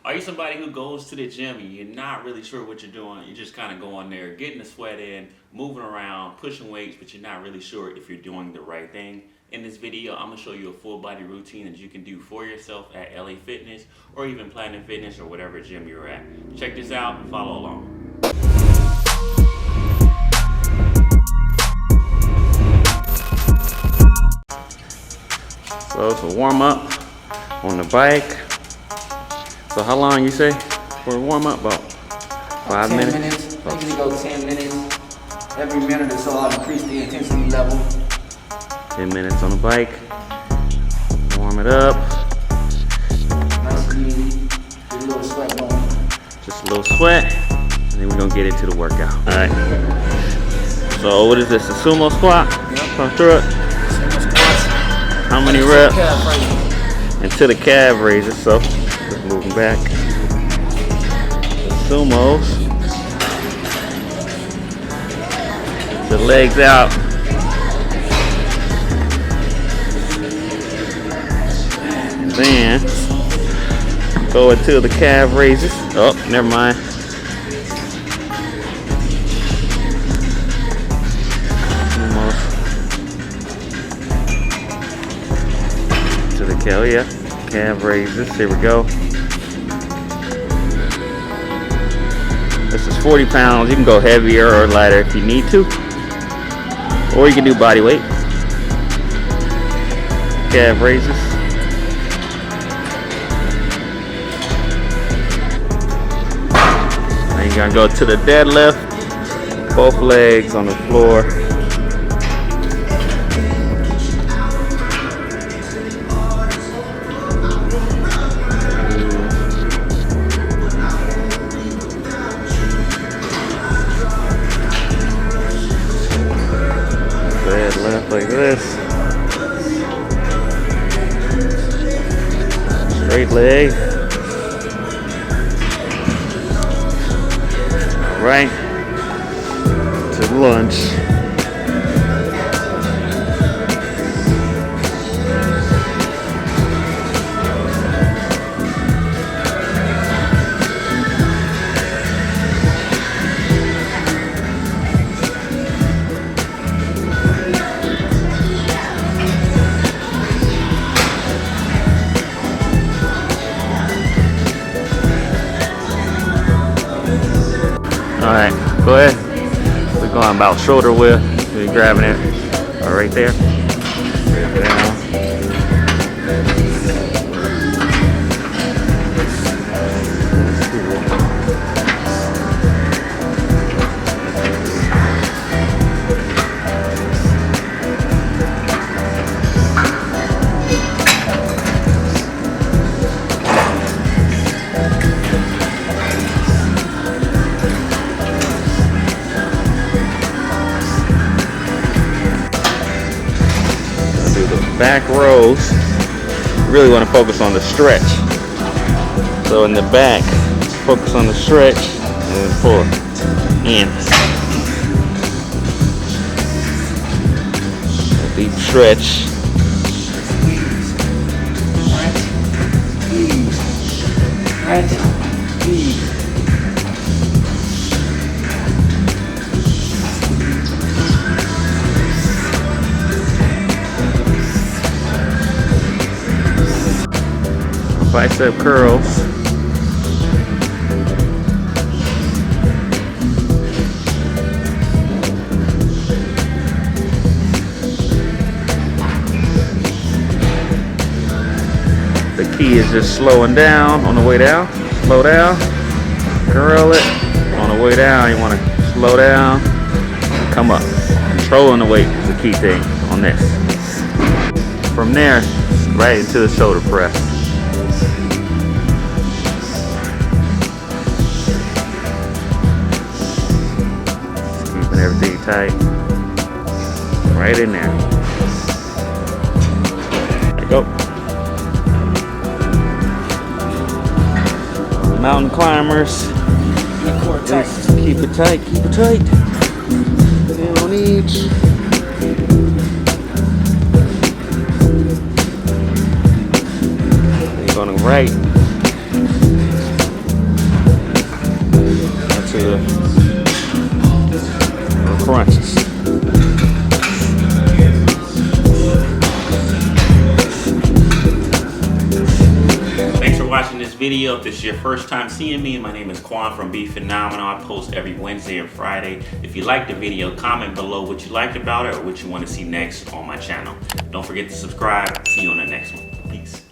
Are you somebody who goes to the gym and you're not really sure what you're doing? You just kind of go on there, getting the sweat in, moving around, pushing weights, but you're not really sure if you're doing the right thing. In this video, I'm going to show you a full body routine that you can do for yourself at LA Fitness or even Planet Fitness or whatever gym you're at. Check this out and follow along. So it's a warm up on the bike. So how long you say for a warm up? About 5 minutes? 10 minutes. I usually go 10 minutes. Every minute or so I'll increase the intensity level. 10 minutes on the bike. Warm it up. Nice and easy. Get a little sweat going. Just a little sweat. And then we're gonna get into the workout. Alright. So what is this? A sumo squat? Yep. Come through it. Sumo squats. How many reps? Into the calf raises. So just moving back. The sumos. The legs out. And then go into the calf raises. Oh, never mind. Almost. To the calf raises. Here we go. This is 40 pounds. You can go heavier or lighter if you need to. Or you can do body weight. Calf raises. Now you're gonna go to the deadlift. Both legs on the floor. Deadlift like this. Straight leg. Right to the lunge. Alright, go ahead. We're going about shoulder width. So you're grabbing it right there. Break it down. Back rows, you really want to focus on the stretch. So in the back, focus on the stretch and then pull in. A deep stretch. Bicep curls. The key is just slowing down on the way down. Slow down. Curl it. On the way down, you want to slow down. Come up. Controlling the weight is the key thing on this. From there, right into the shoulder press. Everything tight. Right in there. There you go. Mountain climbers. Just keep it tight, keep it tight. And on each. You're going right to the crunches. Thanks for watching this video. If this is your first time seeing me, my name is Quan from BeFitnomenal. I post every Wednesday and Friday. If you liked the video, comment below what you liked about it or what you want to see next on my channel. Don't forget to subscribe. See you on the next one. Peace.